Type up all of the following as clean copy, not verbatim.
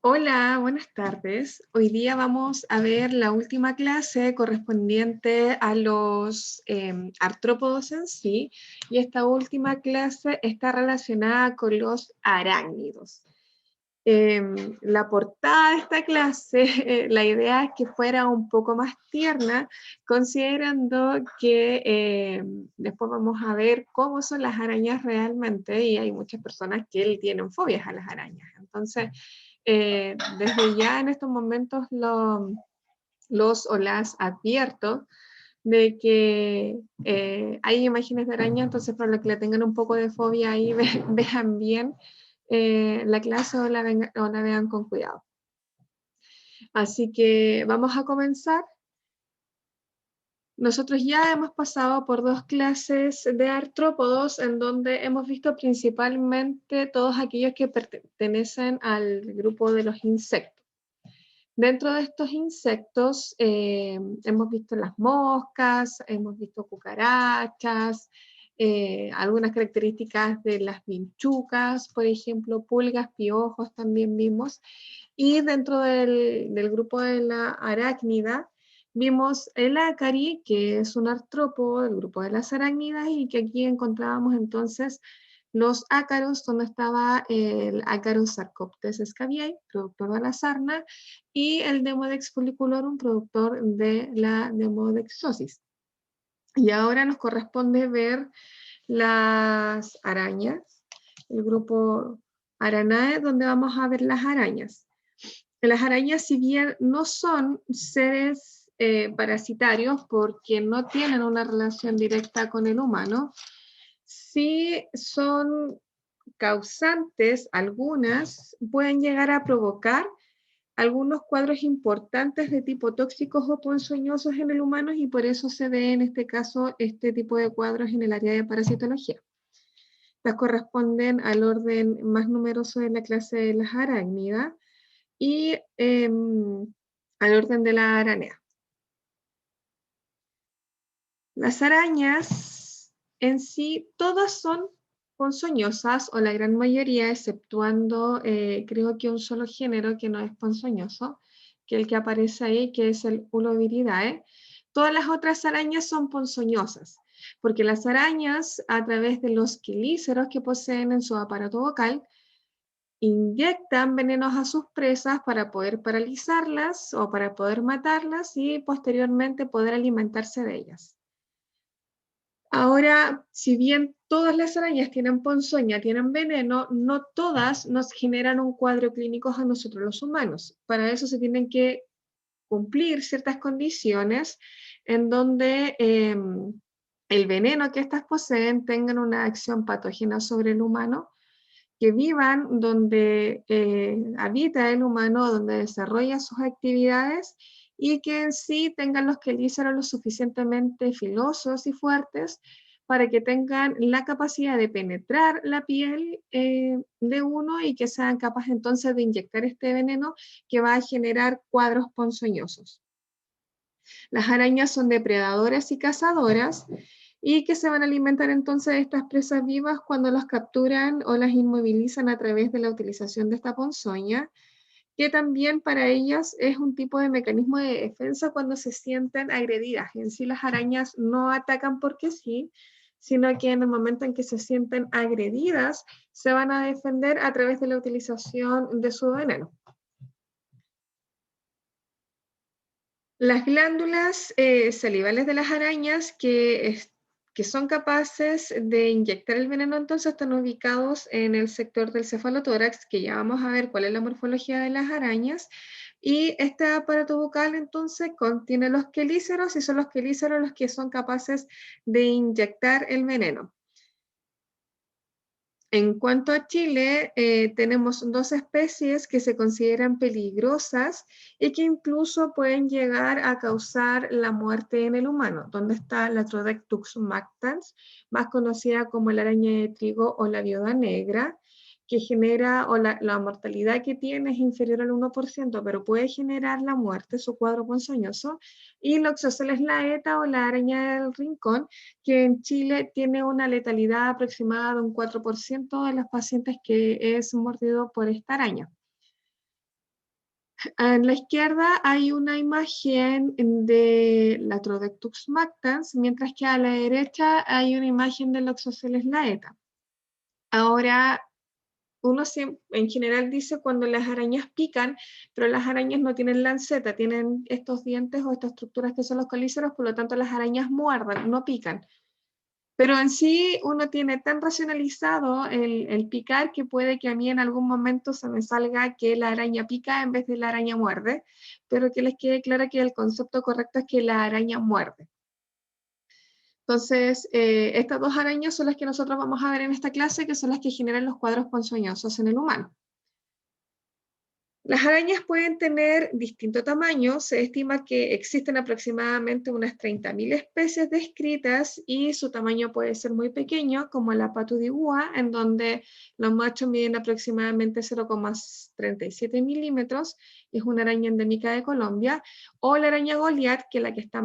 Hola, buenas tardes. Hoy día vamos a ver la última clase correspondiente a los artrópodos en sí, y esta última clase está relacionada con los arácnidos. La portada de esta clase, la idea es que fuera un poco más tierna, considerando que después vamos a ver cómo son las arañas realmente, y hay muchas personas que tienen fobias a las arañas. Entonces, desde ya en estos momentos los o las advierto de que hay imágenes de araña, entonces para los que le tengan un poco de fobia ahí, vean bien la clase o o la vean con cuidado. Así que vamos a comenzar. Nosotros ya hemos pasado por dos clases de artrópodos en donde hemos visto principalmente todos aquellos que pertenecen al grupo de los insectos. Dentro de estos insectos hemos visto las moscas, hemos visto cucarachas, algunas características de las vinchucas, por ejemplo, pulgas, piojos también vimos. Y dentro del grupo de la arácnida vimos el ácari, que es un artrópodo del grupo de las arácnidas, y que aquí encontrábamos entonces los ácaros, donde estaba el Acarus sarcoptes scabiei, productor de la sarna, y el Demodex folliculorum, productor de la demodexosis. Y ahora nos corresponde ver las arañas, el grupo Aranae, donde vamos a ver las arañas. Las arañas, si bien no son seres parasitarios porque no tienen una relación directa con el humano, sí son causantes, algunas pueden llegar a provocar algunos cuadros importantes de tipo tóxicos o ponzoñosos en el humano, y por eso se ve en este caso este tipo de cuadros en el área de parasitología. Las corresponden al orden más numeroso de la clase de las arácnidas y al orden de la aranea. Las arañas en sí todas son ponzoñosas, o la gran mayoría, exceptuando creo que un solo género que no es ponzoñoso, que el que aparece ahí, que es el Uloviridae. Todas las otras arañas son ponzoñosas, porque las arañas, a través de los quelíceros que poseen en su aparato vocal, inyectan venenos a sus presas para poder paralizarlas o para poder matarlas y posteriormente poder alimentarse de ellas. Ahora, si bien todas las arañas tienen ponzoña, tienen veneno, no todas nos generan un cuadro clínico a nosotros los humanos. Para eso se tienen que cumplir ciertas condiciones en donde el veneno que éstas poseen tengan una acción patógena sobre el humano, que vivan donde habita el humano, donde desarrolla sus actividades, y que en sí tengan los quelíceros lo suficientemente filosos y fuertes para que tengan la capacidad de penetrar la piel de uno, y que sean capaces entonces de inyectar este veneno que va a generar cuadros ponzoñosos. Las arañas son depredadoras y cazadoras, y que se van a alimentar entonces de estas presas vivas cuando las capturan o las inmovilizan a través de la utilización de esta ponzoña, que también para ellas es un tipo de mecanismo de defensa cuando se sienten agredidas. En sí las arañas no atacan porque sí, sino que en el momento en que se sienten agredidas, se van a defender a través de la utilización de su veneno. Las glándulas salivales de las arañas que son capaces de inyectar el veneno, entonces están ubicados en el sector del cefalotórax, que ya vamos a ver cuál es la morfología de las arañas. Y este aparato bucal entonces contiene los quelíceros, y son los quelíceros los que son capaces de inyectar el veneno. En cuanto a Chile, tenemos dos especies que se consideran peligrosas y que incluso pueden llegar a causar la muerte en el humano, donde está la Trodectux mactans, más conocida como la araña de trigo o la viuda negra, que genera, o la mortalidad que tiene es inferior al 1%, pero puede generar la muerte, su cuadro ponzoñoso. Y Loxosceles laeta, o la araña del rincón, que en Chile tiene una letalidad aproximada de un 4% de los pacientes que es mordido por esta araña. En la izquierda hay una imagen de Latrodectus mactans, mientras que a la derecha hay una imagen de Loxosceles laeta. Ahora, uno en general dice cuando las arañas pican, pero las arañas no tienen lanceta, tienen estos dientes o estas estructuras que son los quelíceros, por lo tanto las arañas muerden, no pican. Pero en sí uno tiene tan racionalizado el picar que puede que a mí en algún momento se me salga que la araña pica en vez de la araña muerde, pero que les quede claro que el concepto correcto es que la araña muerde. Entonces, estas dos arañas son las que nosotros vamos a ver en esta clase, que son las que generan los cuadros ponzoñosos en el humano. Las arañas pueden tener distinto tamaño, se estima que existen aproximadamente unas 30.000 especies descritas y su tamaño puede ser muy pequeño, como la patudigua, en donde los machos miden aproximadamente 0,37 milímetros, es una araña endémica de Colombia, o la araña Goliat, que es la que está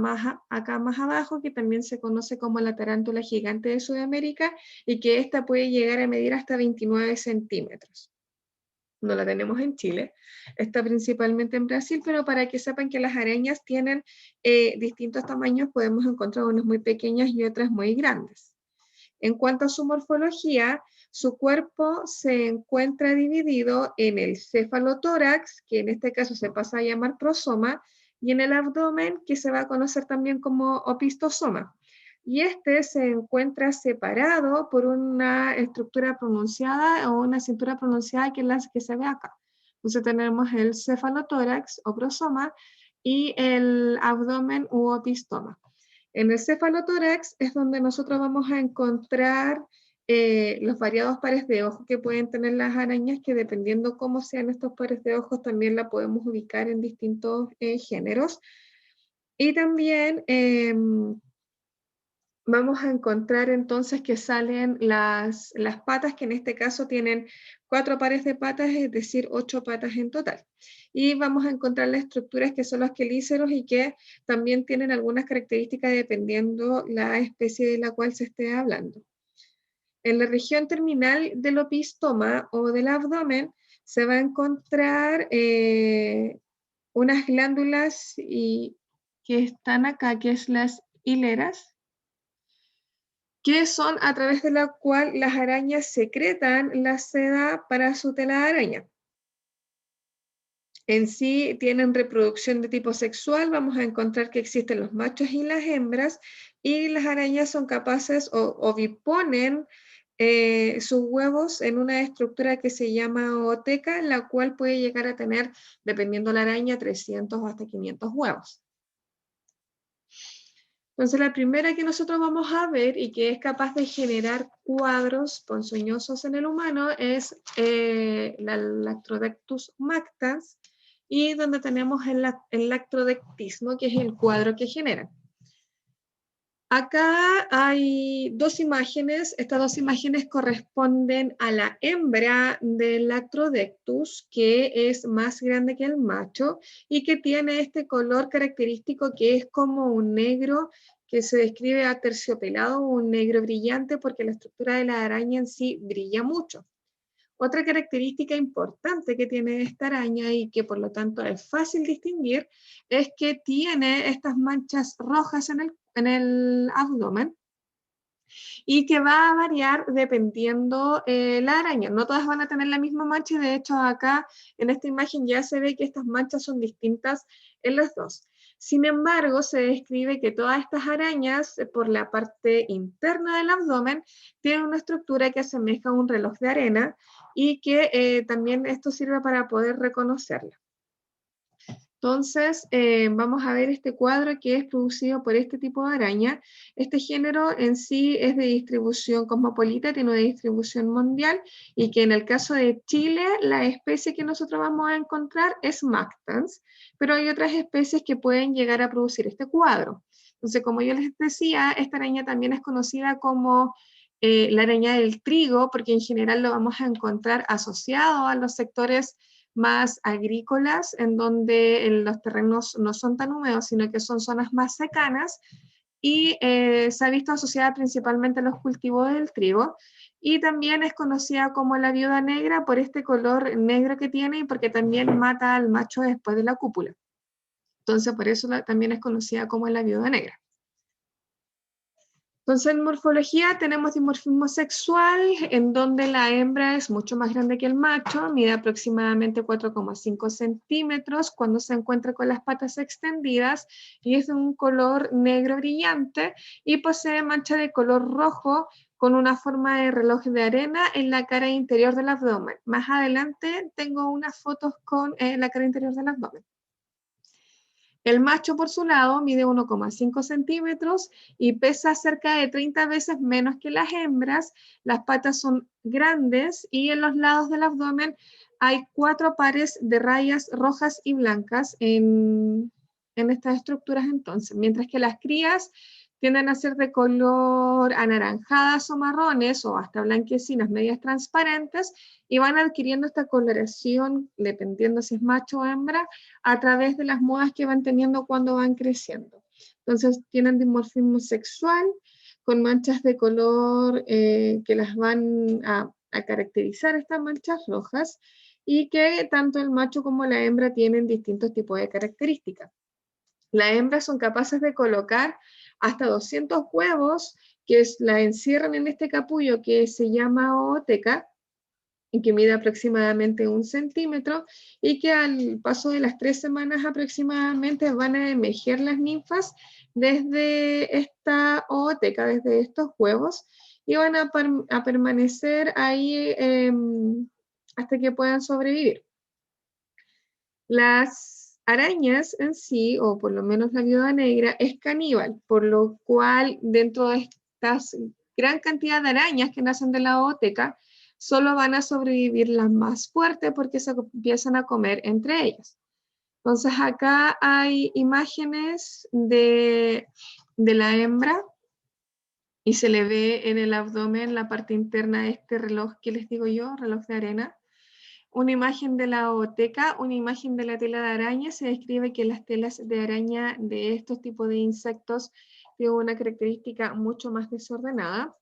acá más abajo, que también se conoce como la tarántula gigante de Sudamérica, y que esta puede llegar a medir hasta 29 centímetros. No la tenemos en Chile, está principalmente en Brasil, pero para que sepan que las arañas tienen distintos tamaños, podemos encontrar unas muy pequeñas y otras muy grandes. En cuanto a su morfología, su cuerpo se encuentra dividido en el cefalotórax, que en este caso se pasa a llamar prosoma, y en el abdomen, que se va a conocer también como opistosoma. Y este se encuentra separado por una estructura pronunciada o una cintura pronunciada que es la que se ve acá. Entonces tenemos el cefalotórax o prosoma y el abdomen u opistoma. En el cefalotórax es donde nosotros vamos a encontrar los variados pares de ojos que pueden tener las arañas, que dependiendo cómo sean estos pares de ojos también la podemos ubicar en distintos géneros. Y también vamos a encontrar entonces que salen las patas, que en este caso tienen 4 pares de patas, es decir, 8 patas en total. Y vamos a encontrar las estructuras que son los quelíceros y que también tienen algunas características dependiendo la especie de la cual se esté hablando. En la región terminal del opistoma o del abdomen se va a encontrar unas glándulas que están acá, que es las hileras, que son a través de la cual las arañas secretan la seda para su tela de araña. En sí tienen reproducción de tipo sexual, vamos a encontrar que existen los machos y las hembras, y las arañas son capaces o oviponen sus huevos en una estructura que se llama ooteca, la cual puede llegar a tener, dependiendo de la araña, 300 o hasta 500 huevos. Entonces la primera que nosotros vamos a ver y que es capaz de generar cuadros ponzoñosos en el humano es la Latrodectus mactans, y donde tenemos el lactrodectismo, que es el cuadro que genera. Acá hay dos imágenes, estas dos imágenes corresponden a la hembra del Latrodectus, que es más grande que el macho y que tiene este color característico que es como un negro que se describe aterciopelado, un negro brillante, porque la estructura de la araña en sí brilla mucho. Otra característica importante que tiene esta araña y que por lo tanto es fácil distinguir es que tiene estas manchas rojas en el abdomen y que va a variar dependiendo la araña. No todas van a tener la misma mancha y de hecho acá en esta imagen ya se ve que estas manchas son distintas en las dos. Sin embargo, se describe que todas estas arañas, por la parte interna del abdomen, tienen una estructura que asemeja a un reloj de arena y que también esto sirve para poder reconocerla. Entonces, vamos a ver este cuadro que es producido por este tipo de araña. Este género en sí es de distribución cosmopolita, tiene una distribución mundial, y que en el caso de Chile, la especie que nosotros vamos a encontrar es Mactans, pero hay otras especies que pueden llegar a producir este cuadro. Entonces, como yo les decía, esta araña también es conocida como la araña del trigo, porque en general lo vamos a encontrar asociado a los sectores más agrícolas, en donde los terrenos no son tan húmedos, sino que son zonas más secanas, y se ha visto asociada principalmente a los cultivos del trigo, y también es conocida como la viuda negra por este color negro que tiene y porque también mata al macho después de la cópula. Entonces por eso también es conocida como la viuda negra. Entonces en morfología tenemos dimorfismo sexual, en donde la hembra es mucho más grande que el macho, mide aproximadamente 4,5 centímetros cuando se encuentra con las patas extendidas y es de un color negro brillante y posee mancha de color rojo con una forma de reloj de arena en la cara interior del abdomen. Más adelante tengo unas fotos con la cara interior del abdomen. El macho, por su lado, mide 1,5 centímetros y pesa cerca de 30 veces menos que las hembras. Las patas son grandes y en los lados del abdomen hay 4 pares de rayas rojas y blancas en estas estructuras entonces, mientras que las crías tienden a ser de color anaranjadas o marrones o hasta blanquecinas, medias transparentes, y van adquiriendo esta coloración, dependiendo si es macho o hembra, a través de las modas que van teniendo cuando van creciendo. Entonces tienen dimorfismo sexual con manchas de color que las van a caracterizar, estas manchas rojas, y que tanto el macho como la hembra tienen distintos tipos de características. Las hembras son capaces de colocar hasta 200 huevos que la encierran en este capullo que se llama ooteca, y que mide aproximadamente 1 centímetro, y que al paso de las 3 semanas aproximadamente van a emerger las ninfas desde esta ooteca, desde estos huevos, y van a permanecer ahí hasta que puedan sobrevivir. Las arañas en sí, o por lo menos la viuda negra, es caníbal, por lo cual dentro de estas gran cantidad de arañas que nacen de la ooteca, solo van a sobrevivir las más fuertes porque se empiezan a comer entre ellas. Entonces acá hay imágenes de la hembra y se le ve en el abdomen la parte interna de este reloj que les digo yo, reloj de arena. Una imagen de la ooteca, una imagen de la tela de araña. Se describe que las telas de araña de estos tipos de insectos tienen una característica mucho más desordenada.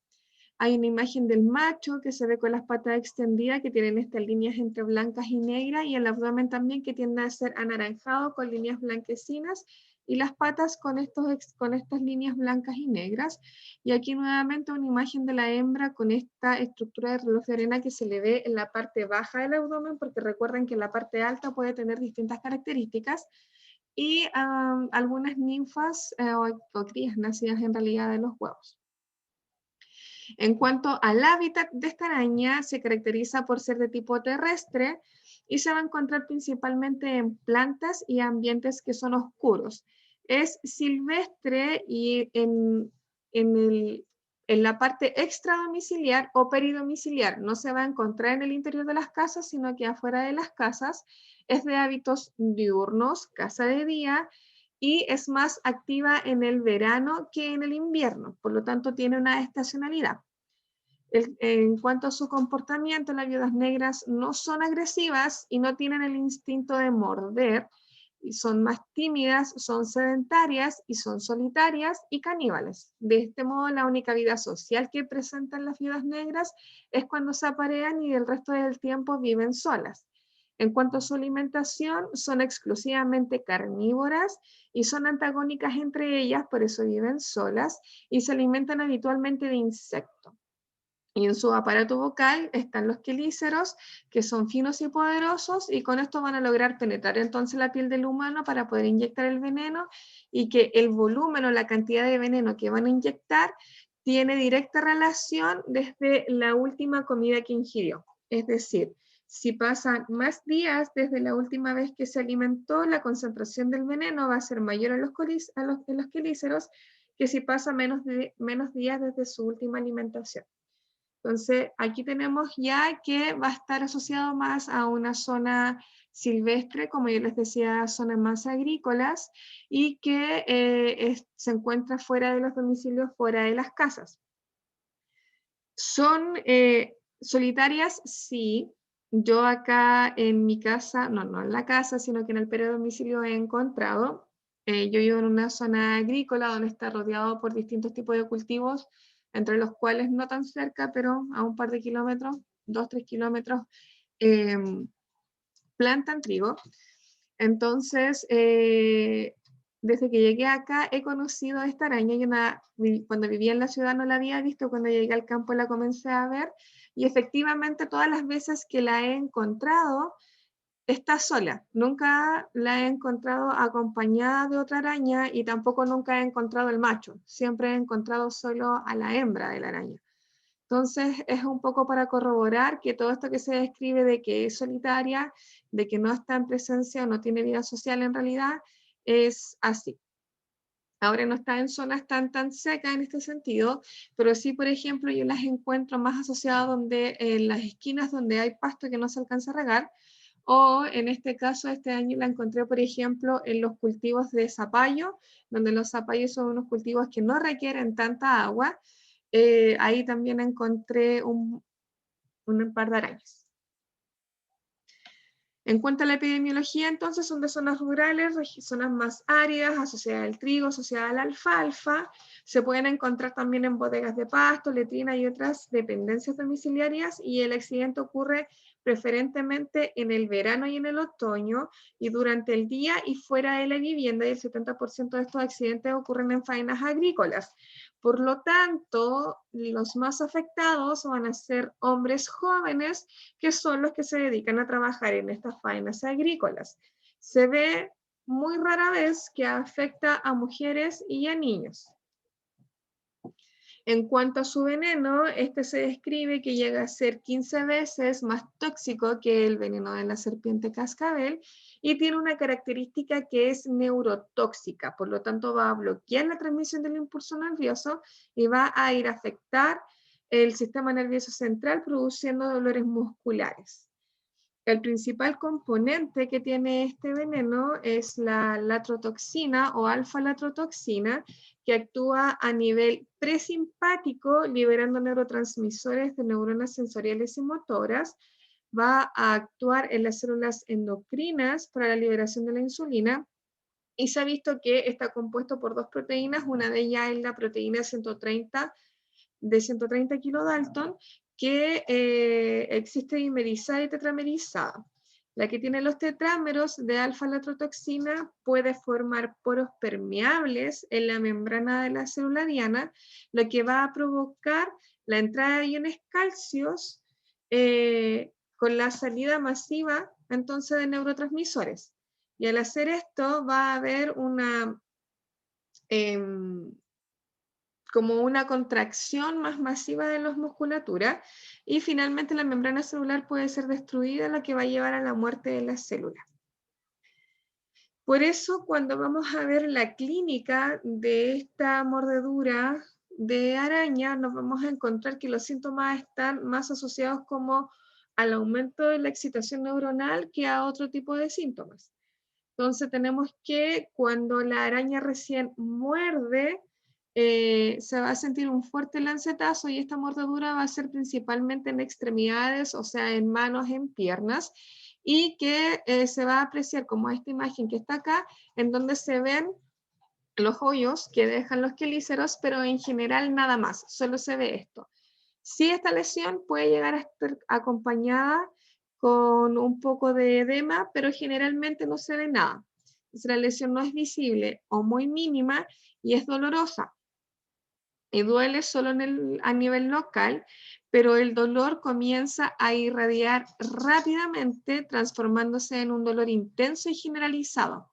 Hay una imagen del macho que se ve con las patas extendidas, que tienen estas líneas entre blancas y negras, y el abdomen también, que tiende a ser anaranjado con líneas blanquecinas, y las patas con estas líneas blancas y negras. Y aquí nuevamente una imagen de la hembra con esta estructura de reloj de arena que se le ve en la parte baja del abdomen, porque recuerden que la parte alta puede tener distintas características, y algunas ninfas o crías nacidas en realidad de los huevos. En cuanto al hábitat de esta araña, se caracteriza por ser de tipo terrestre y se va a encontrar principalmente en plantas y ambientes que son oscuros. Es silvestre y en la parte extradomiciliar o peridomiciliar. No se va a encontrar en el interior de las casas, sino que afuera de las casas. Es de hábitos diurnos, caza de día, y es más activa en el verano que en el invierno, por lo tanto tiene una estacionalidad. En cuanto a su comportamiento, las viudas negras no son agresivas y no tienen el instinto de morder, y son más tímidas, son sedentarias y son solitarias y caníbales. De este modo, la única vida social que presentan las viudas negras es cuando se aparean y el resto del tiempo viven solas. En cuanto a su alimentación, son exclusivamente carnívoras y son antagónicas entre ellas, por eso viven solas, y se alimentan habitualmente de insectos. Y en su aparato vocal están los quelíceros, que son finos y poderosos, y con esto van a lograr penetrar entonces la piel del humano para poder inyectar el veneno, y que el volumen o la cantidad de veneno que van a inyectar tiene directa relación desde la última comida que ingirió. Es decir, si pasan más días desde la última vez que se alimentó, la concentración del veneno va a ser mayor en los quelíceros que si pasa menos días desde su última alimentación. Entonces, aquí tenemos ya que va a estar asociado más a una zona silvestre, como yo les decía, zonas más agrícolas, y que se encuentra fuera de los domicilios, fuera de las casas. ¿Son solitarias? Sí. Yo acá en mi casa, no en la casa, sino que en el domicilio he encontrado. Yo vivo en una zona agrícola donde está rodeado por distintos tipos de cultivos, entre los cuales no tan cerca, pero a un par de kilómetros, 2-3 kilómetros, plantan trigo. Entonces, desde que llegué acá he conocido a esta araña. Cuando vivía en la ciudad no la había visto, cuando llegué al campo la comencé a ver, y efectivamente todas las veces que la he encontrado, está sola. Nunca la he encontrado acompañada de otra araña y tampoco nunca he encontrado el macho. Siempre he encontrado solo a la hembra de la araña. Entonces es un poco para corroborar que todo esto que se describe de que es solitaria, de que no está en presencia o no tiene vida social en realidad, es así. Ahora no está en zonas tan secas en este sentido, pero sí, por ejemplo, yo las encuentro más asociadas en las esquinas donde hay pasto que no se alcanza a regar, o en este caso, este año la encontré, por ejemplo, en los cultivos de zapallo, donde los zapallos son unos cultivos que no requieren tanta agua. Ahí también encontré un par de arañas. En cuanto a la epidemiología, entonces son de zonas rurales, zonas más áridas, asociadas al trigo, asociadas a la alfalfa. Se pueden encontrar también en bodegas de pasto, letrina y otras dependencias domiciliarias, y el accidente ocurre preferentemente en el verano y en el otoño, y durante el día y fuera de la vivienda, y el 70% de estos accidentes ocurren en faenas agrícolas. Por lo tanto, los más afectados van a ser hombres jóvenes, que son los que se dedican a trabajar en estas faenas agrícolas. Se ve muy rara vez que afecta a mujeres y a niños. En cuanto a su veneno, este se describe que llega a ser 15 veces más tóxico que el veneno de la serpiente cascabel y tiene una característica que es neurotóxica, por lo tanto va a bloquear la transmisión del impulso nervioso y va a ir a afectar el sistema nervioso central produciendo dolores musculares. El principal componente que tiene este veneno es la latrotoxina o alfa-latrotoxina, que actúa a nivel presimpático, liberando neurotransmisores de neuronas sensoriales y motoras. Va a actuar en las células endocrinas para la liberación de la insulina, y se ha visto que está compuesto por dos proteínas. Una de ellas es la proteína 130 de 130 kilodalton, que existe dimerizada y tetramerizada. La que tiene los tetrámeros de alfa-latrotoxina puede formar poros permeables en la membrana de la célula diana, lo que va a provocar la entrada de iones calcios con la salida masiva entonces de neurotransmisores. Y al hacer esto va a haber como una contracción más masiva de la musculatura, y finalmente la membrana celular puede ser destruida, lo que va a llevar a la muerte de la célula. Por eso, cuando vamos a ver la clínica de esta mordedura de araña, nos vamos a encontrar que los síntomas están más asociados como al aumento de la excitación neuronal que a otro tipo de síntomas. Entonces tenemos que cuando la araña recién muerde, se va a sentir un fuerte lancetazo, y esta mordedura va a ser principalmente en extremidades, o sea, en manos, en piernas, y que se va a apreciar como esta imagen que está acá, en donde se ven los hoyos que dejan los quelíceros, pero en general nada más, solo se ve esto. Sí, esta lesión puede llegar a estar acompañada con un poco de edema, pero generalmente no se ve nada. Entonces, la lesión no es visible o muy mínima y es dolorosa. Y duele solo a nivel local, pero el dolor comienza a irradiar rápidamente, transformándose en un dolor intenso y generalizado.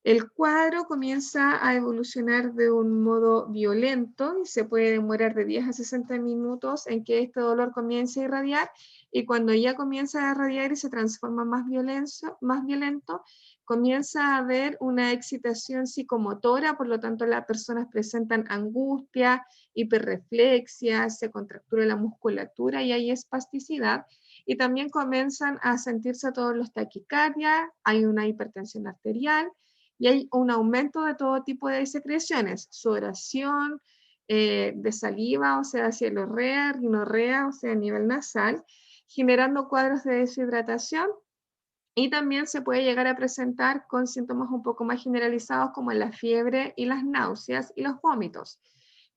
El cuadro comienza a evolucionar de un modo violento y se puede demorar de 10 a 60 minutos en que este dolor comience a irradiar, y cuando ya comienza a irradiar y se transforma más violento, comienza a haber una excitación psicomotora, por lo tanto las personas presentan angustia, hiperreflexia, se contractura la musculatura y hay espasticidad, y también comienzan a sentirse todos los taquicardias, hay una hipertensión arterial, y hay un aumento de todo tipo de secreciones, sudoración, de saliva, o sea, cialorrea, rinorrea, o sea, a nivel nasal, generando cuadros de deshidratación, y también se puede llegar a presentar con síntomas un poco más generalizados como la fiebre y las náuseas y los vómitos.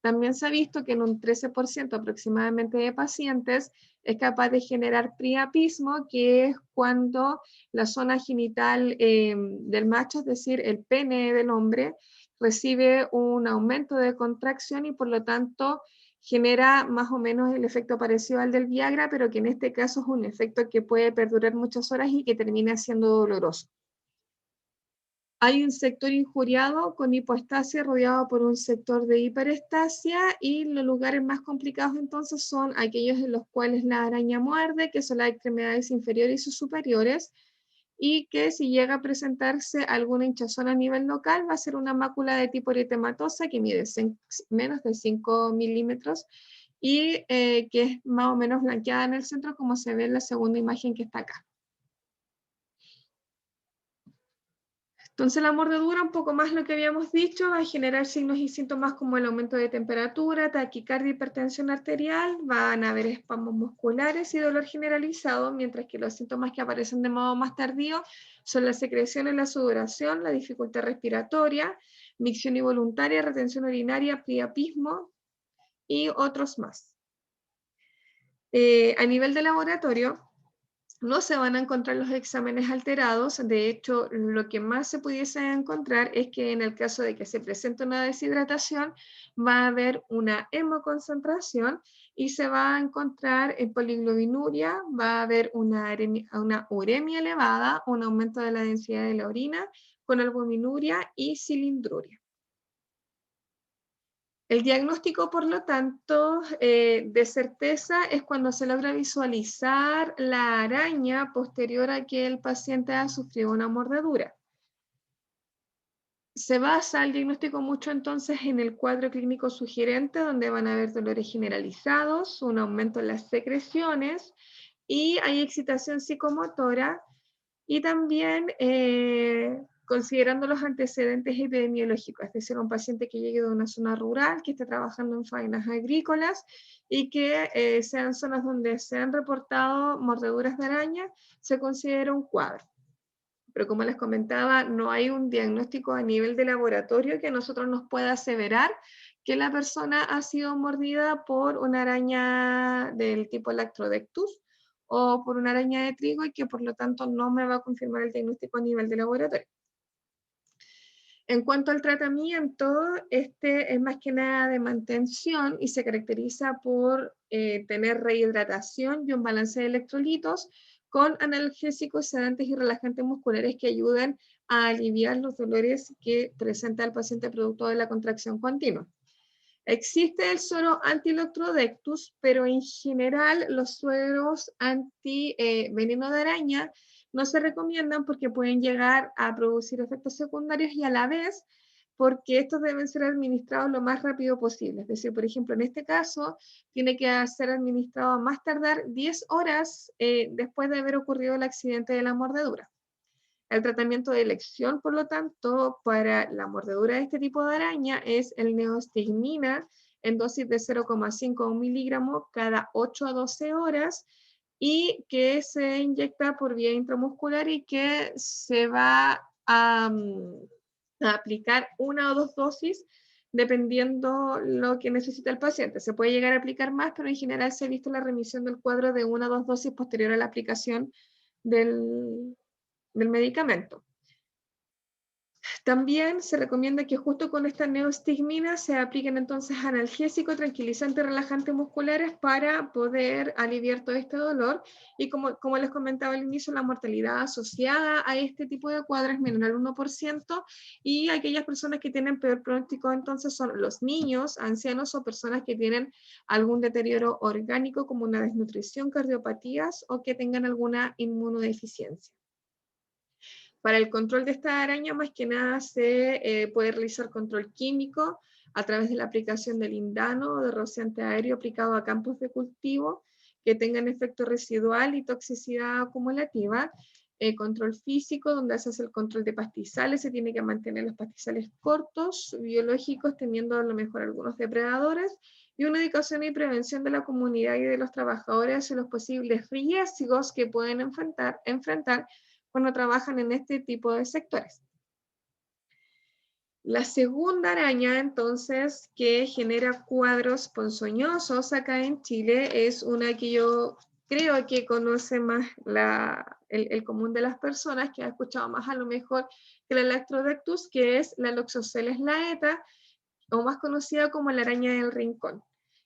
También se ha visto que en un 13% aproximadamente de pacientes es capaz de generar priapismo, que es cuando la zona genital del macho, es decir, el pene del hombre, recibe un aumento de contracción y por lo tanto genera más o menos el efecto parecido al del Viagra, pero que en este caso es un efecto que puede perdurar muchas horas y que termina siendo doloroso. Hay un sector injuriado con hipoestasia rodeado por un sector de hiperestasia, y los lugares más complicados entonces son aquellos en los cuales la araña muerde, que son las extremidades inferiores y superiores, y que si llega a presentarse alguna hinchazón a nivel local va a ser una mácula de tipo eritematosa que mide menos de 5 milímetros y que es más o menos blanqueada en el centro, como se ve en la segunda imagen que está acá. Entonces la mordedura, un poco más lo que habíamos dicho, va a generar signos y síntomas como el aumento de temperatura, taquicardia, hipertensión arterial, van a haber espasmos musculares y dolor generalizado, mientras que los síntomas que aparecen de modo más tardío son la secreción en la sudoración, la dificultad respiratoria, micción involuntaria, retención urinaria, priapismo y otros más. A nivel de laboratorio, no se van a encontrar los exámenes alterados. De hecho, lo que más se pudiese encontrar es que en el caso de que se presente una deshidratación, va a haber una hemoconcentración y se va a encontrar en poliglobinuria, va a haber una uremia elevada, un aumento de la densidad de la orina, con albuminuria y cilindruria. El diagnóstico, por lo tanto, de certeza es cuando se logra visualizar la araña posterior a que el paciente ha sufrido una mordedura. Se basa el diagnóstico mucho entonces en el cuadro clínico sugerente, donde van a haber dolores generalizados, un aumento en las secreciones y hay excitación psicomotora, y también considerando los antecedentes epidemiológicos, es decir, un paciente que llegue de una zona rural, que esté trabajando en faenas agrícolas y que sean zonas donde se han reportado mordeduras de araña, se considera un cuadro. Pero como les comentaba, no hay un diagnóstico a nivel de laboratorio que a nosotros nos pueda aseverar que la persona ha sido mordida por una araña del tipo Lactrodectus o por una araña de trigo, y que por lo tanto no me va a confirmar el diagnóstico a nivel de laboratorio. En cuanto al tratamiento, este es más que nada de mantención y se caracteriza por tener rehidratación y un balance de electrolitos con analgésicos, sedantes y relajantes musculares que ayuden a aliviar los dolores que presenta el paciente producto de la contracción continua. Existe el suero anti-Lactrodectus, pero en general los sueros anti-veneno de araña no se recomiendan porque pueden llegar a producir efectos secundarios, y a la vez porque estos deben ser administrados lo más rápido posible. Es decir, por ejemplo, en este caso, tiene que ser administrado a más tardar 10 horas después de haber ocurrido el accidente de la mordedura. El tratamiento de elección, por lo tanto, para la mordedura de este tipo de araña es el neostigmina en dosis de 0,5 miligramos cada 8 a 12 horas, y que se inyecta por vía intramuscular y que se va a aplicar una o dos dosis dependiendo lo que necesita el paciente. Se puede llegar a aplicar más, pero en general se ha visto la remisión del cuadro de una o dos dosis posterior a la aplicación del medicamento. También se recomienda que justo con esta neostigmina se apliquen entonces analgésicos, tranquilizantes, relajantes musculares para poder aliviar todo este dolor. Y como les comentaba al inicio, la mortalidad asociada a este tipo de cuadros es menor al 1%, y aquellas personas que tienen peor pronóstico entonces son los niños, ancianos o personas que tienen algún deterioro orgánico como una desnutrición, cardiopatías o que tengan alguna inmunodeficiencia. Para el control de esta araña, más que nada, se puede realizar control químico a través de la aplicación de lindano o de rociante aéreo aplicado a campos de cultivo que tengan efecto residual y toxicidad acumulativa. Control físico, donde se hace el control de pastizales, se tiene que mantener los pastizales cortos, biológicos, teniendo a lo mejor algunos depredadores, y una educación y prevención de la comunidad y de los trabajadores hacia los posibles riesgos que pueden enfrentar cuando trabajan en este tipo de sectores. La segunda araña, entonces, que genera cuadros ponzoñosos acá en Chile es una que yo creo que conoce más el común de las personas, que ha escuchado más a lo mejor que la Lactrodectus, que es la Loxoceles laeta, o más conocida como la araña del rincón.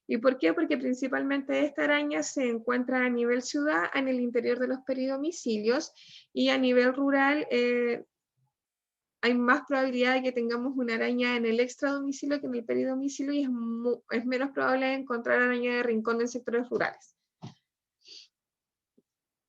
¿Y por qué? Porque principalmente esta araña se encuentra a nivel ciudad, en el interior de los peridomicilios, y a nivel rural hay más probabilidad de que tengamos una araña en el extradomicilio que en el peridomicilio, y es menos probable encontrar araña de rincón en sectores rurales.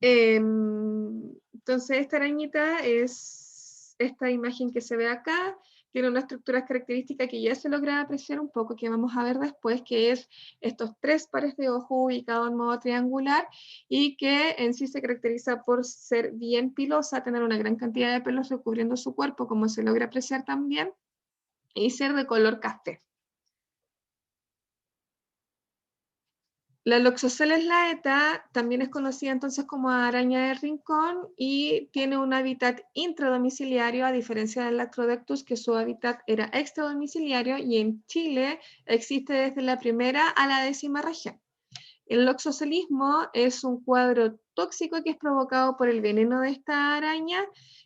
Entonces esta arañita es esta imagen que se ve acá, tiene una estructura característica que ya se logra apreciar un poco, que vamos a ver después, que es estos 3 pares de ojos ubicados en modo triangular, y que en sí se caracteriza por ser bien pilosa, tener una gran cantidad de pelos recubriendo su cuerpo, como se logra apreciar también, y ser de color café. La Loxoceles laeta también es conocida entonces como araña de rincón, y tiene un hábitat intradomiciliario, a diferencia del Lactrodectus, que su hábitat era extradomiciliario, y en Chile existe desde la primera a la 10ª región. El loxocelismo es un cuadro tóxico que es provocado por el veneno de esta araña,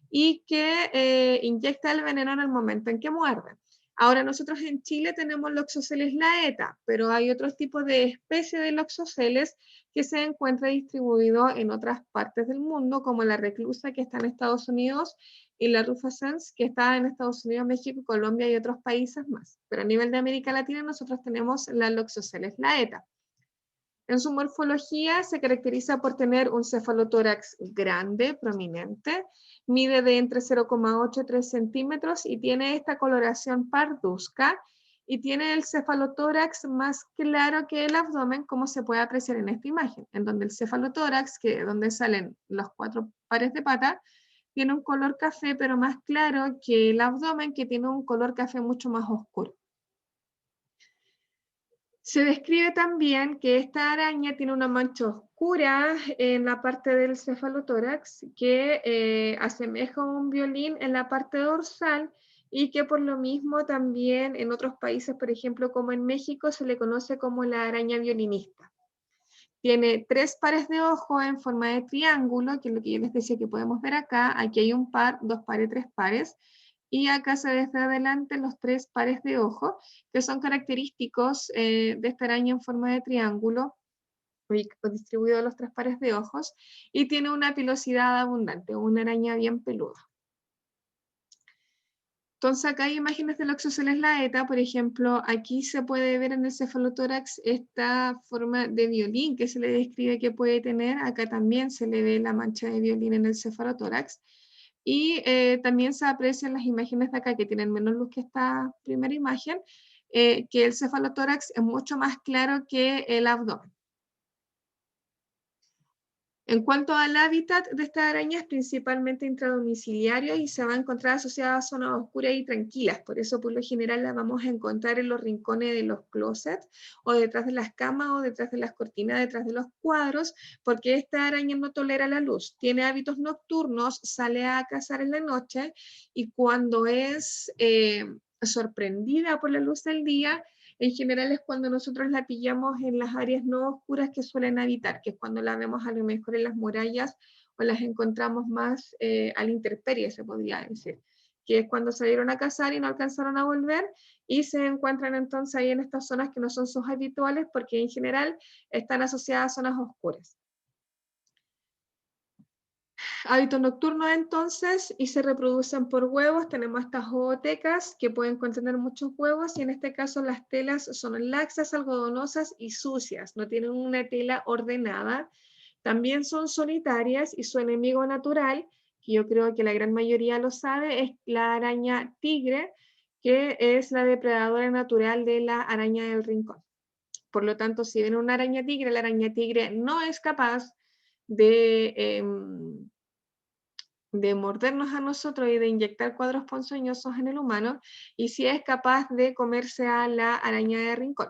y que inyecta el veneno en el momento en que muerde. Ahora nosotros en Chile tenemos Loxoceles laeta, pero hay otros tipos de especies de Loxoceles que se encuentra distribuido en otras partes del mundo, como la reclusa, que está en Estados Unidos, y la rufescens, que está en Estados Unidos, México, Colombia y otros países más. Pero a nivel de América Latina nosotros tenemos la Loxoceles laeta. En su morfología se caracteriza por tener un cefalotórax grande, prominente, mide de entre 0,8 y 3 centímetros, y tiene esta coloración parduzca, y tiene el cefalotórax más claro que el abdomen, como se puede apreciar en esta imagen, en donde el cefalotórax, que es donde salen los 4 pares de patas, tiene un color café, pero más claro que el abdomen, que tiene un color café mucho más oscuro. Se describe también que esta araña tiene una mancha oscura en la parte del cefalotórax, que asemeja un violín en la parte dorsal, y que por lo mismo también en otros países, por ejemplo como en México, se le conoce como la araña violinista. Tiene 3 pares de ojos en forma de triángulo, que es lo que yo les decía que podemos ver acá. Aquí hay un par, 2 pares, 3 pares. Y acá se ve desde adelante los 3 pares de ojos, que son característicos de esta araña en forma de triángulo, distribuido los 3 pares de ojos, y tiene una pilosidad abundante, una araña bien peluda. Entonces acá hay imágenes de Loxoceles laeta, por ejemplo, aquí se puede ver en el cefalotórax esta forma de violín que se le describe que puede tener. Acá también se le ve la mancha de violín en el cefalotórax, y también se aprecian las imágenes de acá, que tienen menos luz que esta primera imagen, que el cefalotórax es mucho más claro que el abdomen. En cuanto al hábitat de esta araña, es principalmente intradomiciliario y se va a encontrar asociada a zonas oscuras y tranquilas. Por eso, por lo general, la vamos a encontrar en los rincones de los closets, o detrás de las camas, o detrás de las cortinas, detrás de los cuadros, porque esta araña no tolera la luz. Tiene hábitos nocturnos, sale a cazar en la noche, y cuando es sorprendida por la luz del día, en general es cuando nosotros la pillamos en las áreas no oscuras que suelen habitar, que es cuando la vemos a lo mejor en las murallas, o las encontramos más a la intemperie, se podría decir, que es cuando salieron a cazar y no alcanzaron a volver, y se encuentran entonces ahí en estas zonas que no son sus habituales, porque en general están asociadas a zonas oscuras. Hábitos nocturnos entonces, y se reproducen por huevos. Tenemos estas ootecas que pueden contener muchos huevos, y en este caso las telas son laxas, algodonosas y sucias, no tienen una tela ordenada. También son solitarias, y su enemigo natural, que yo creo que la gran mayoría lo sabe, es la araña tigre, que es la depredadora natural de la araña del rincón. Por lo tanto, si ven una araña tigre, la araña tigre no es capaz de mordernos a nosotros y de inyectar cuadros ponzoñosos en el humano, y si es capaz de comerse a la araña de rincón.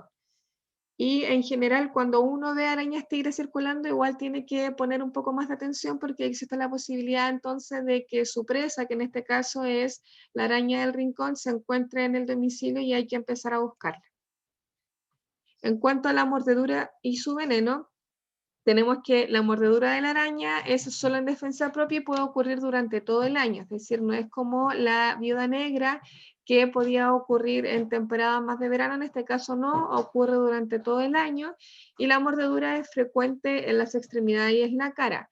Y en general, cuando uno ve arañas tigre circulando, igual tiene que poner un poco más de atención porque existe la posibilidad entonces de que su presa, que en este caso es la araña del rincón, se encuentre en el domicilio y hay que empezar a buscarla. En cuanto a la mordedura y su veneno, tenemos que la mordedura de la araña es solo en defensa propia y puede ocurrir durante todo el año, es decir, no es como la viuda negra que podía ocurrir en temporada más de verano, en este caso no, ocurre durante todo el año, y la mordedura es frecuente en las extremidades y en la cara.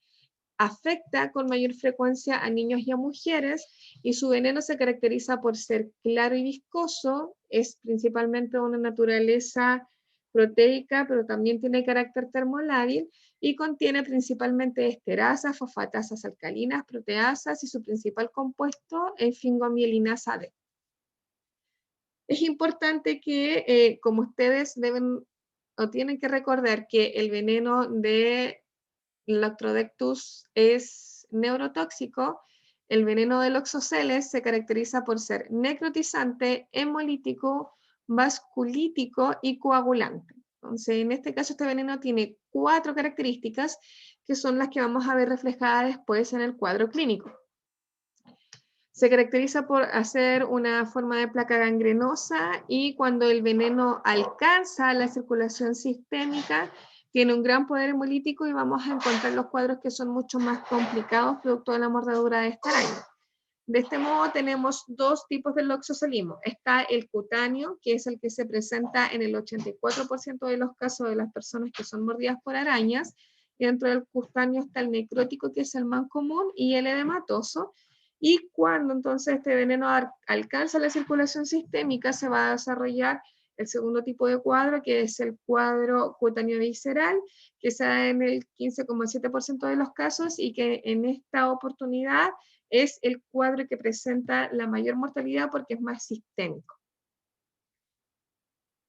Afecta con mayor frecuencia a niños y a mujeres, y su veneno se caracteriza por ser claro y viscoso, es principalmente una naturaleza proteica, pero también tiene carácter termolábil, y contiene principalmente esterasas, fosfatasas alcalinas, proteasas, y su principal compuesto es fingomielinasa D. Es importante que, como ustedes deben o tienen que recordar que el veneno de Lactrodectus es neurotóxico, el veneno del oxoceles se caracteriza por ser necrotizante, hemolítico, vasculítico y coagulante. Entonces, en este caso, este veneno tiene 4 características que son las que vamos a ver reflejadas después en el cuadro clínico. Se caracteriza por hacer una forma de placa gangrenosa y cuando el veneno alcanza la circulación sistémica, tiene un gran poder hemolítico y vamos a encontrar los cuadros que son mucho más complicados producto de la mordedura de esta araña. De este modo tenemos 2 tipos de loxocelismo. Está el cutáneo, que es el que se presenta en el 84% de los casos de las personas que son mordidas por arañas. Y dentro del cutáneo está el necrótico, que es el más común, y el edematoso. Y cuando entonces este veneno alcanza la circulación sistémica, se va a desarrollar el segundo tipo de cuadro, que es el cuadro cutáneo visceral, que se da en el 15,7% de los casos y que en esta oportunidad es el cuadro que presenta la mayor mortalidad porque es más sistémico.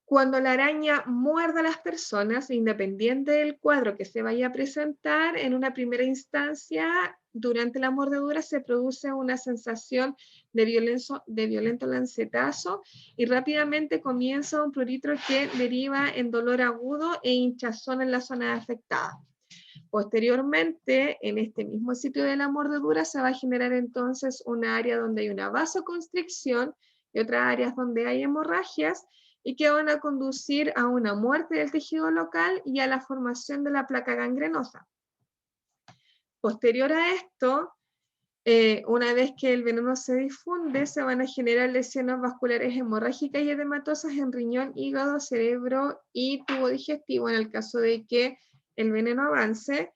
Cuando la araña muerde a las personas, independiente del cuadro que se vaya a presentar, en una primera instancia, durante la mordedura se produce una sensación de violento lancetazo y rápidamente comienza un prurito que deriva en dolor agudo e hinchazón en la zona afectada. Posteriormente, en este mismo sitio de la mordedura se va a generar entonces una área donde hay una vasoconstricción y otras áreas donde hay hemorragias y que van a conducir a una muerte del tejido local y a la formación de la placa gangrenosa. Posterior a esto, una vez que el veneno se difunde, se van a generar lesiones vasculares hemorrágicas y edematosas en riñón, hígado, cerebro y tubo digestivo en el caso de que el veneno avance,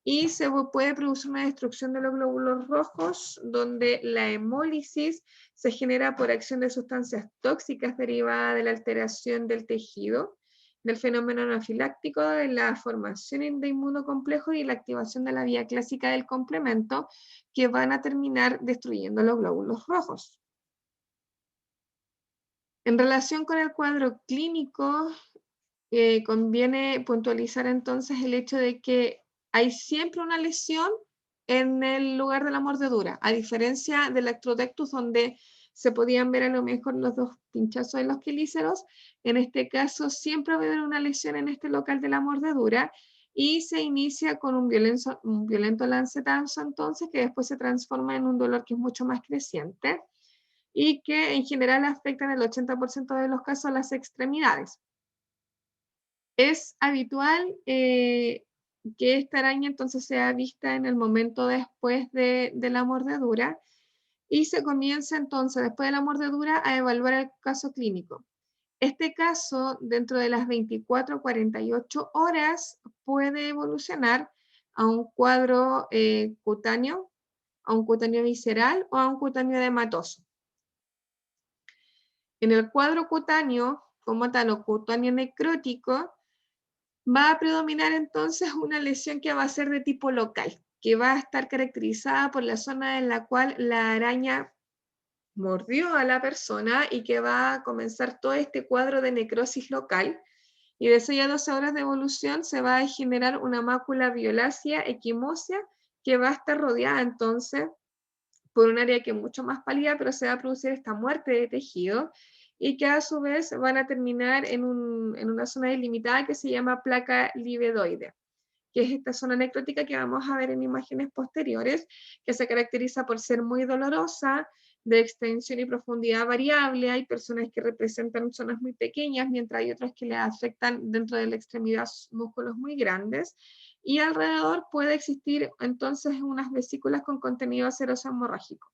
y se puede producir una destrucción de los glóbulos rojos, donde la hemólisis se genera por acción de sustancias tóxicas derivadas de la alteración del tejido, del fenómeno anafiláctico, de la formación de inmunocomplejos y la activación de la vía clásica del complemento, que van a terminar destruyendo los glóbulos rojos. En relación con el cuadro clínico, conviene puntualizar entonces el hecho de que hay siempre una lesión en el lugar de la mordedura, a diferencia del Lactrodectus, donde se podían ver a lo mejor los 2 pinchazos en los quelíceros. En este caso siempre va a haber una lesión en este local de la mordedura y se inicia con un violento lancetazo entonces, que después se transforma en un dolor que es mucho más creciente y que en general afecta en el 80% de los casos a las extremidades. Es habitual que esta araña entonces sea vista en el momento después de la mordedura y se comienza entonces después de la mordedura a evaluar el caso clínico. Este caso, dentro de las 24 a 48 horas, puede evolucionar a un cuadro cutáneo, a un cutáneo visceral o a un cutáneo edematoso. En el cuadro cutáneo, como tal, o cutáneo necrótico, va a predominar entonces una lesión que va a ser de tipo local, que va a estar caracterizada por la zona en la cual la araña mordió a la persona y que va a comenzar todo este cuadro de necrosis local. Y de 6 a 12 horas de evolución se va a generar una mácula violácea equimósea que va a estar rodeada entonces por un área que es mucho más pálida, pero se va a producir esta muerte de tejido y que a su vez van a terminar en una zona delimitada que se llama placa livedoide, que es esta zona necrótica que vamos a ver en imágenes posteriores, que se caracteriza por ser muy dolorosa, de extensión y profundidad variable. Hay personas que representan zonas muy pequeñas, mientras hay otras que le afectan dentro de la extremidad músculos muy grandes, y alrededor puede existir entonces unas vesículas con contenido seroso hemorrágico.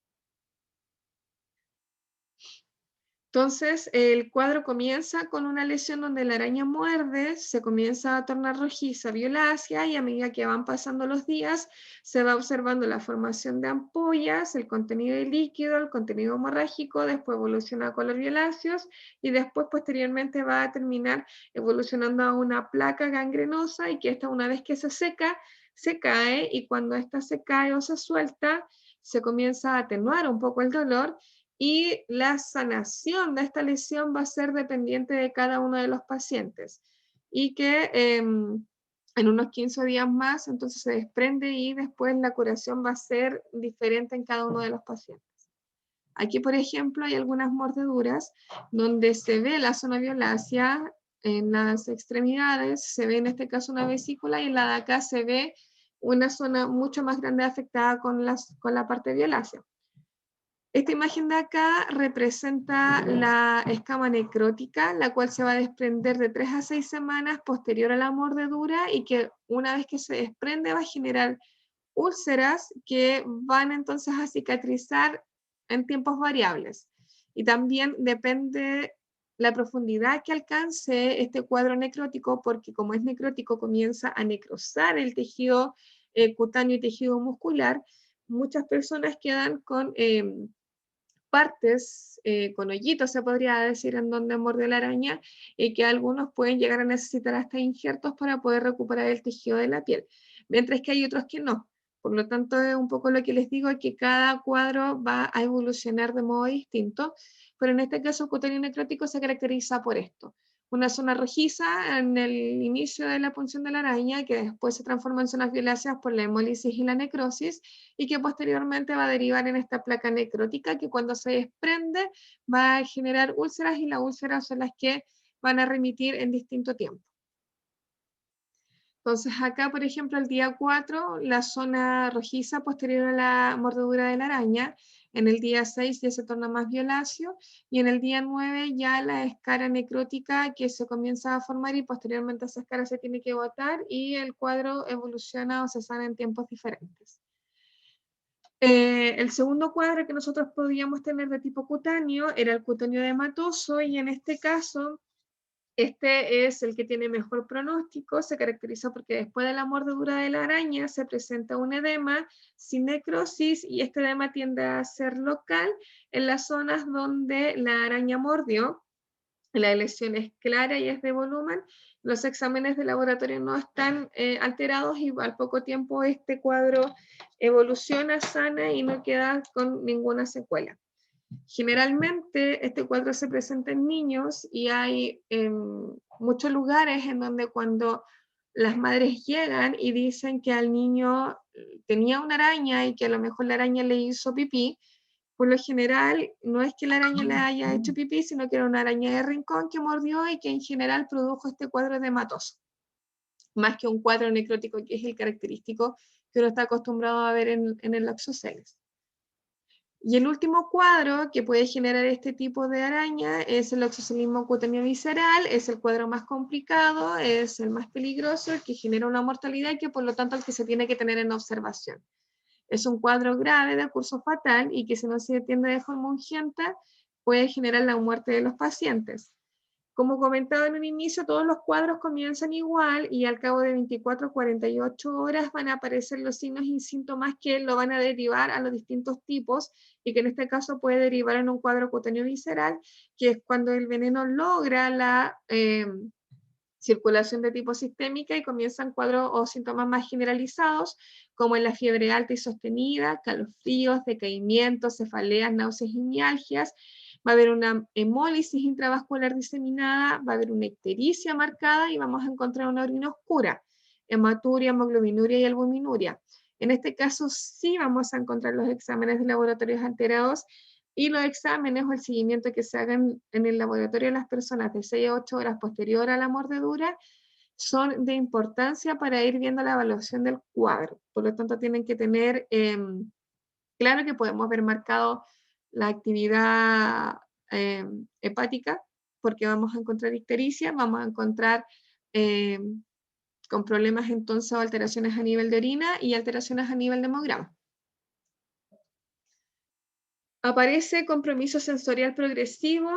Entonces, el cuadro comienza con una lesión donde la araña muerde, se comienza a tornar rojiza, violácea, y a medida que van pasando los días, se va observando la formación de ampollas, el contenido de líquido, el contenido hemorrágico, después evoluciona a color violáceos, y después, posteriormente, va a terminar evolucionando a una placa gangrenosa, y que esta, una vez que se seca, se cae, y cuando esta se cae o se suelta, se comienza a atenuar un poco el dolor, y la sanación de esta lesión va a ser dependiente de cada uno de los pacientes, y que en unos 15 días más entonces se desprende, y después la curación va a ser diferente en cada uno de los pacientes. Aquí, por ejemplo, hay algunas mordeduras donde se ve la zona violácea en las extremidades, se ve en este caso una vesícula, y en la de acá se ve una zona mucho más grande afectada con la parte violácea. Esta imagen de acá representa la escama necrótica, la cual se va a desprender de 3 a 6 semanas posterior a la mordedura, y que una vez que se desprende va a generar úlceras que van entonces a cicatrizar en tiempos variables. Y también depende la profundidad que alcance este cuadro necrótico, porque como es necrótico comienza a necrosar el tejido cutáneo y tejido muscular. Muchas personas quedan con partes con hoyitos, se podría decir, en donde morde la araña, y que algunos pueden llegar a necesitar hasta injertos para poder recuperar el tejido de la piel, mientras que hay otros que no. Por lo tanto, es un poco lo que les digo, que cada cuadro va a evolucionar de modo distinto, pero en este caso el cutáneo necrótico se caracteriza por esto: una zona rojiza en el inicio de la punción de la araña, que después se transforma en zonas violáceas por la hemólisis y la necrosis, y que posteriormente va a derivar en esta placa necrótica, que cuando se desprende va a generar úlceras, y las úlceras son las que van a remitir en distinto tiempo. Entonces acá, por ejemplo, el día 4, la zona rojiza posterior a la mordedura de la araña. En el día 6 ya se torna más violáceo, y en el día 9 ya la escara necrótica que se comienza a formar, y posteriormente esa escara se tiene que botar, y el cuadro evoluciona o se sana en tiempos diferentes. El segundo cuadro que nosotros podíamos tener de tipo cutáneo era el cutáneo edematoso, y en este caso este es el que tiene mejor pronóstico. Se caracteriza porque después de la mordedura de la araña se presenta un edema sin necrosis, y este edema tiende a ser local en las zonas donde la araña mordió. La lesión es clara y es de volumen. Los exámenes de laboratorio no están alterados, y al poco tiempo este cuadro evoluciona, sana y no queda con ninguna secuela. Generalmente este cuadro se presenta en niños, y hay muchos lugares en donde cuando las madres llegan y dicen que al niño tenía una araña y que a lo mejor la araña le hizo pipí, por lo general no es que la araña le haya hecho pipí, sino que era una araña de rincón que mordió y que en general produjo este cuadro edematoso, más que un cuadro necrótico, que es el característico que uno está acostumbrado a ver en el Loxosceles. Y el último cuadro que puede generar este tipo de araña es el oxocelismo cutáneo visceral. Es el cuadro más complicado, es el más peligroso, el que genera una mortalidad, y que por lo tanto el que se tiene que tener en observación. Es un cuadro grave de curso fatal, y que si no se atiende de forma urgente puede generar la muerte de los pacientes. Como comentaba en un inicio, todos los cuadros comienzan igual, y al cabo de 24 a 48 horas van a aparecer los signos y síntomas que lo van a derivar a los distintos tipos, y que en este caso puede derivar en un cuadro cutáneo visceral, que es cuando el veneno logra la circulación de tipo sistémica y comienzan cuadros o síntomas más generalizados, como en la fiebre alta y sostenida, calofríos, decaimientos, cefaleas, náuseas y mialgias. Va a haber una hemólisis intravascular diseminada, va a haber una ictericia marcada, y vamos a encontrar una orina oscura, hematuria, hemoglobinuria y albuminuria. En este caso sí vamos a encontrar los exámenes de laboratorios alterados, Y los exámenes o el seguimiento que se hagan en el laboratorio de las personas de 6 a 8 horas posterior a la mordedura son de importancia para ir viendo la evaluación del cuadro. Por lo tanto, tienen que tener claro que podemos ver marcado la actividad hepática, porque vamos a encontrar ictericia, vamos a encontrar con problemas entonces o alteraciones a nivel de orina y alteraciones a nivel de hemograma. Aparece compromiso sensorial progresivo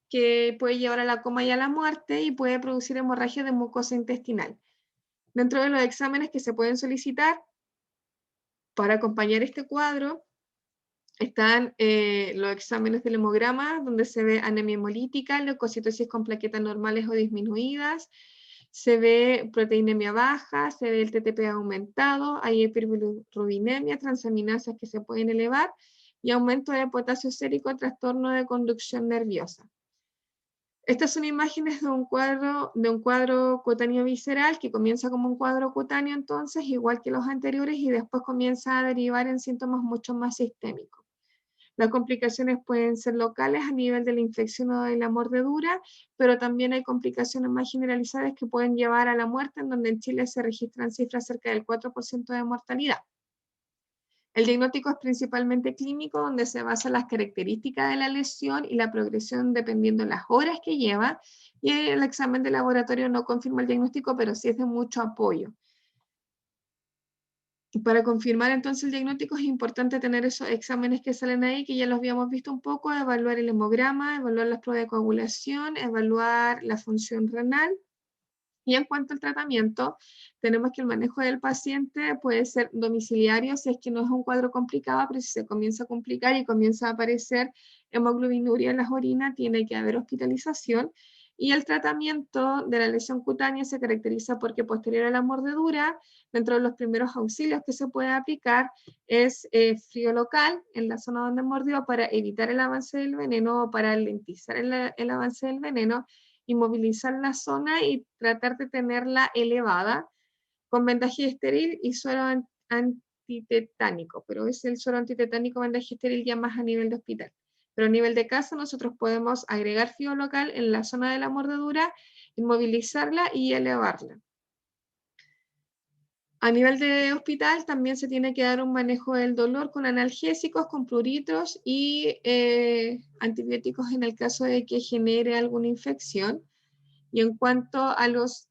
que puede llevar a la coma y a la muerte y puede producir hemorragia de mucosa intestinal. Dentro de los exámenes que se pueden solicitar para acompañar este cuadro están los exámenes del hemograma, donde se ve anemia hemolítica, leucocitosis con plaquetas normales o disminuidas, se ve proteinemia baja, se ve el TTP aumentado, hay hiperbilirubinemia, transaminasas que se pueden elevar y aumento de potasio sérico, trastorno de conducción nerviosa. Estas son imágenes de un cuadro cutáneo visceral que comienza como un cuadro cutáneo entonces, igual que los anteriores, y después comienza a derivar en síntomas mucho más sistémicos. Las complicaciones pueden ser locales a nivel de la infección o de la mordedura, pero también hay complicaciones más generalizadas que pueden llevar a la muerte, en donde en Chile se registran cifras cerca del 4% de mortalidad. El diagnóstico es principalmente clínico, donde se basan las características de la lesión y la progresión dependiendo de las horas que lleva, y el examen de laboratorio no confirma el diagnóstico, pero sí es de mucho apoyo. Para confirmar entonces el diagnóstico es importante tener esos exámenes que salen ahí, que ya los habíamos visto un poco, evaluar el hemograma, evaluar las pruebas de coagulación, evaluar la función renal. Y en cuanto al tratamiento, tenemos que el manejo del paciente puede ser domiciliario si es que no es un cuadro complicado, pero si se comienza a complicar y comienza a aparecer hemoglobinuria en las orinas, tiene que haber hospitalización. Y el tratamiento de la lesión cutánea se caracteriza porque posterior a la mordedura, dentro de los primeros auxilios que se puede aplicar es frío local en la zona donde mordió para evitar el avance del veneno o para ralentizar el avance del veneno, inmovilizar la zona y tratar de tenerla elevada con vendaje estéril y suero antitetánico, pero es el suero antitetánico vendaje estéril ya más a nivel de hospital. Pero a nivel de casa nosotros podemos agregar frío local en la zona de la mordedura, inmovilizarla y elevarla. A nivel de hospital también se tiene que dar un manejo del dolor con analgésicos, con pruritos y antibióticos en el caso de que genere alguna infección. Y en cuanto a los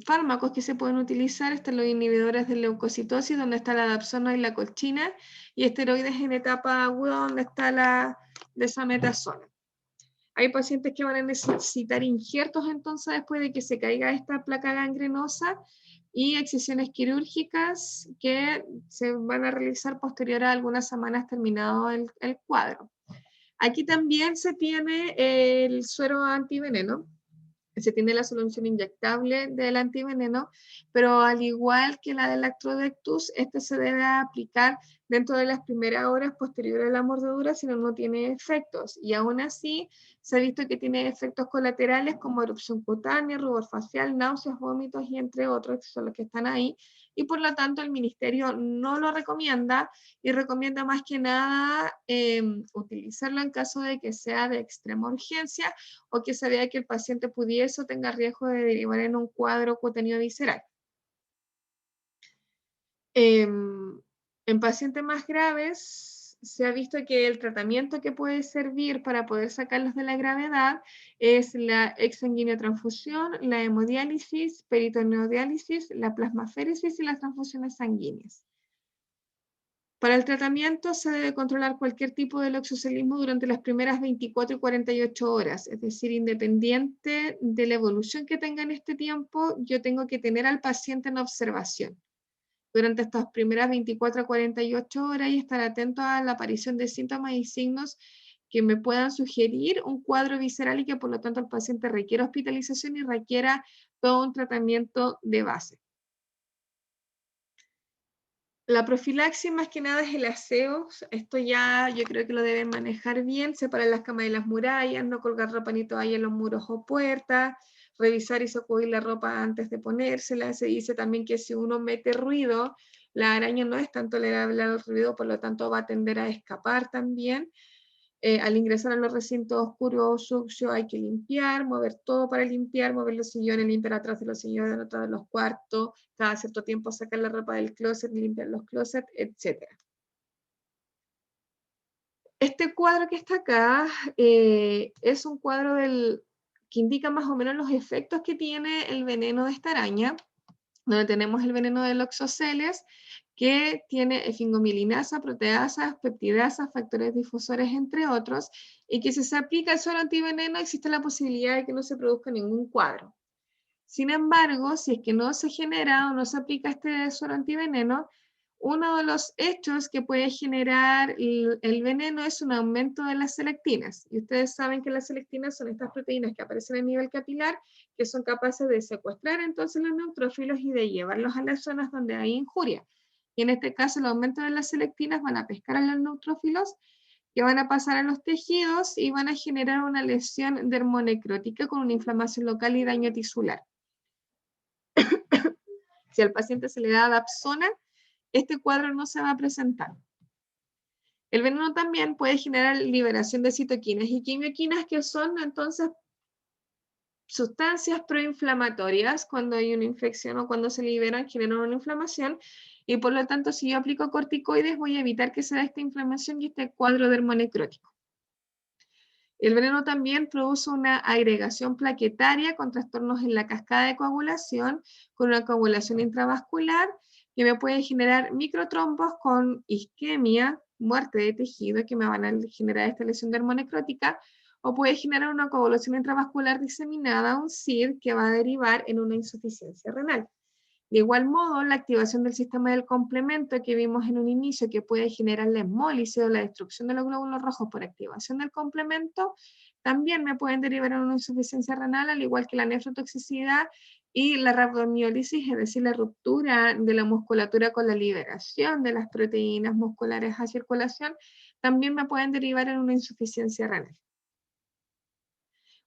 fármacos que se pueden utilizar, están los inhibidores de leucocitosis, donde está la dapsona y la colchina, y esteroides en etapa aguda, donde está la desametasona. Hay pacientes que van a necesitar injertos entonces después de que se caiga esta placa gangrenosa, y excisiones quirúrgicas que se van a realizar posterior a algunas semanas terminado el cuadro. Aquí también se tiene el suero antiveneno, se tiene la solución inyectable del antiveneno, pero al igual que la del Lactrodectus, este se debe aplicar dentro de las primeras horas posteriores a la mordedura, si no, no tiene efectos. Y aún así, se ha visto que tiene efectos colaterales como erupción cutánea, rubor facial, náuseas, vómitos y entre otros, que son los que están ahí. Y por lo tanto, el ministerio no lo recomienda y recomienda más que nada utilizarlo en caso de que sea de extrema urgencia o que se vea que el paciente pudiese o tenga riesgo de derivar en un cuadro cutáneo visceral. En pacientes más graves, se ha visto que el tratamiento que puede servir para poder sacarlos de la gravedad es la exsanguinotransfusión, la hemodiálisis, peritoneodiálisis, la plasmaféresis y las transfusiones sanguíneas. Para el tratamiento se debe controlar cualquier tipo de loxocelismo durante las primeras 24 y 48 horas, es decir, independiente de la evolución que tenga en este tiempo, yo tengo que tener al paciente en observación durante estas primeras 24 a 48 horas y estar atento a la aparición de síntomas y signos que me puedan sugerir un cuadro visceral y que por lo tanto el paciente requiera hospitalización y requiera todo un tratamiento de base. La profilaxis más que nada es el aseo, esto ya yo creo que lo deben manejar bien, separar las camas de las murallas, no colgar ropa ni toalla en los muros o puertas, revisar y sacudir la ropa antes de ponérsela. Se dice también que si uno mete ruido La araña no es tan tolerable al ruido, por lo tanto va a tender a escapar también. Al ingresar a los recintos oscuros o sucios hay que limpiar, mover todo para limpiar, mover los sillones, limpiar atrás de los sillones, atrás de los cuartos, cada cierto tiempo sacar la ropa del closet, limpiar los closets, etc. Este cuadro que está acá es un cuadro que indica más o menos los efectos que tiene el veneno de esta araña, donde tenemos el veneno del Oxoceles, que tiene efingomilinasa, proteasas, peptidasas, factores difusores, entre otros, y que si se aplica el suero antiveneno existe la posibilidad de que no se produzca ningún cuadro. Sin embargo, si es que no se genera o no se aplica este suero antiveneno, uno de los hechos que puede generar el veneno es un aumento de las selectinas. Y ustedes saben que las selectinas son estas proteínas que aparecen a nivel capilar, que son capaces de secuestrar entonces los neutrófilos y de llevarlos a las zonas donde hay injuria. Y en este caso, el aumento de las selectinas van a pescar a los neutrófilos, que van a pasar a los tejidos y van a generar una lesión dermonecrótica con una inflamación local y daño tisular. Si al paciente se le da dapsona, este cuadro no se va a presentar. El veneno también puede generar liberación de citoquinas y quimioquinas, que son entonces sustancias proinflamatorias. Cuando hay una infección o cuando se liberan, generan una inflamación, y por lo tanto, si yo aplico corticoides, voy a evitar que se dé esta inflamación y este cuadro dermonecrótico. El veneno también produce una agregación plaquetaria con trastornos en la cascada de coagulación, con una coagulación intravascular, que me puede generar microtrombos con isquemia, muerte de tejido, que me van a generar esta lesión dermonecrótica, o puede generar una coagulación intravascular diseminada, un SID, que va a derivar en una insuficiencia renal. De igual modo, la activación del sistema del complemento que vimos en un inicio, que puede generar la hemólisis o la destrucción de los glóbulos rojos por activación del complemento, también me pueden derivar en una insuficiencia renal, al igual que la nefrotoxicidad y la rabdomiólisis, es decir, la ruptura de la musculatura con la liberación de las proteínas musculares a circulación, también me pueden derivar en una insuficiencia renal.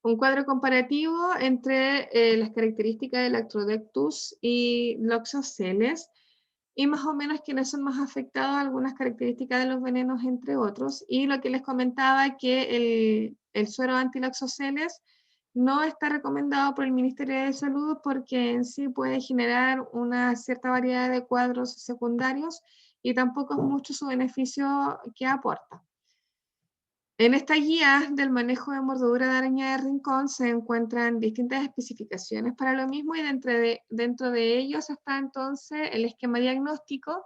Un cuadro comparativo entre las características del Actrodectus y Loxoceles, y más o menos quiénes son más afectados, algunas características de los venenos, entre otros, y lo que les comentaba, que el suero antiloxoceles no está recomendado por el Ministerio de Salud porque en sí puede generar una cierta variedad de cuadros secundarios y tampoco es mucho su beneficio que aporta. En esta guía del manejo de mordedura de araña de rincón se encuentran distintas especificaciones para lo mismo, y dentro de ellos está entonces el esquema diagnóstico,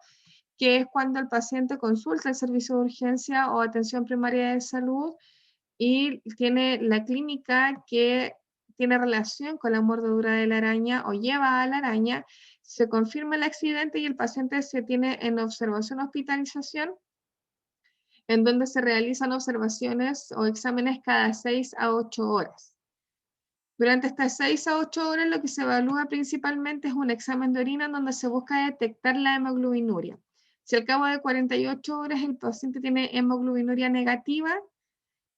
que es cuando el paciente consulta el servicio de urgencia o atención primaria de salud y tiene la clínica que tiene relación con la mordedura de la araña o lleva a la araña, se confirma el accidente y el paciente se tiene en observación o hospitalización, en donde se realizan observaciones o exámenes cada 6 a 8 horas. Durante estas 6 a 8 horas lo que se evalúa principalmente es un examen de orina en donde se busca detectar la hemoglobinuria. Si al cabo de 48 horas el paciente tiene hemoglobinuria negativa,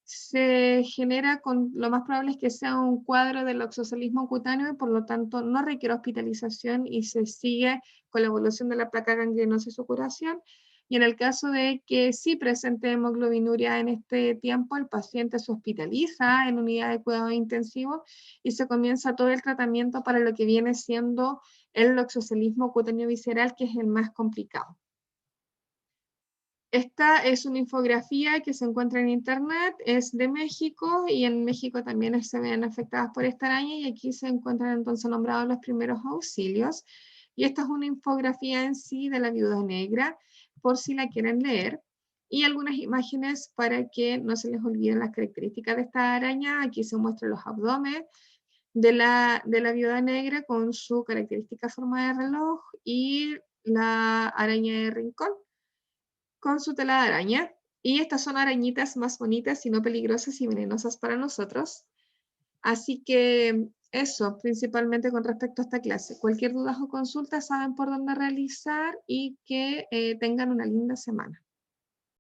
se genera, lo más probable es que sea un cuadro del oxocelismo cutáneo y por lo tanto no requiere hospitalización y se sigue con la evolución de la placa gangrenosa y su curación. Y en el caso de que sí presente hemoglobinuria en este tiempo, el paciente se hospitaliza en unidad de cuidado intensivo y se comienza todo el tratamiento para lo que viene siendo el oxocelismo cutáneo visceral, que es el más complicado. Esta es una infografía que se encuentra en internet, es de México, y en México también se ven afectadas por esta araña, y aquí se encuentran entonces nombrados los primeros auxilios. Y esta es una infografía en sí de la viuda negra, por si la quieren leer, y algunas imágenes para que no se les olviden las características de esta araña. Aquí se muestran los abdomen de la viuda negra con su característica forma de reloj, y la araña de rincón con su tela de araña. Y estas son arañitas más bonitas y no peligrosas y venenosas para nosotros. Así que eso, principalmente con respecto a esta clase. Cualquier duda o consulta saben por dónde realizar, y que tengan una linda semana.